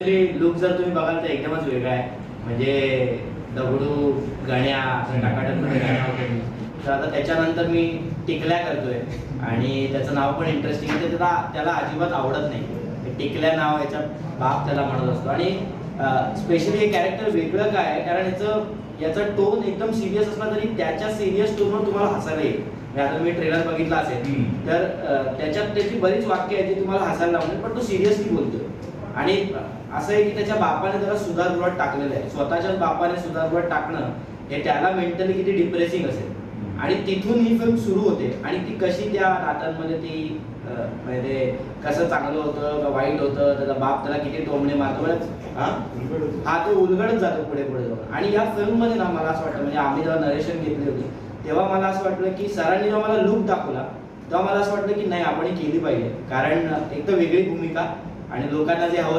Look जर तुम्ही बघाल तर एकदमच वेगळा आहे. म्हणजे दगडू गण्या टाकाटकमध्ये गाणं होतं मी. तर आता त्याच्यानंतर मी टिकल्या करतोय आणि त्याचं नाव पण इंटरेस्टिंग आहे. त्याला अजिबात आवडत नाही. टिकल्या नाव याच्या बाप त्याला म्हणत असतो. आणि स्पेशली हे कॅरेक्टर वेगळं काय आहे कारण याचा टोन एकदम सिरियस असला तरी त्याच्या सिरियस टोनवर तुम्हाला हसायला येईल. आता मी ट्रेलर बघितला असेल तर त्याच्यात त्याची बरीच वाक्य आहेत जी तुम्हाला हसायला लावणार पण तो सिरियसली बोलतोय. आणि असं आहे की त्याच्या बापाने त्याला सुधारगृहात टाकलेलं आहे. स्वतःच्याच बापाने सुधारगृहात टाकणं हे त्याला मेंटली किती डिप्रेसिंग असेल. आणि तिथून ही फिल्म सुरू होते आणि ती कशी त्या नात्यांमध्ये ती म्हणजे कसं चांगलं होतं का वाईट होतं, त्याचा बाप त्याला किती टोमणे मारतो. हा ते उलगडत जातो पुढे पुढे जाऊन. आणि या फिल्ममध्ये ना मला असं वाटतं म्हणजे आम्ही जेव्हा नरेशन घेतली होती तेव्हा मला असं वाटलं की सरांनी जेव्हा मला लुक दाखवला तेव्हा मला असं वाटलं की नाही आपण केली पाहिजे. कारण एक तर वेगळी भूमिका आणि लोकांना जे हवं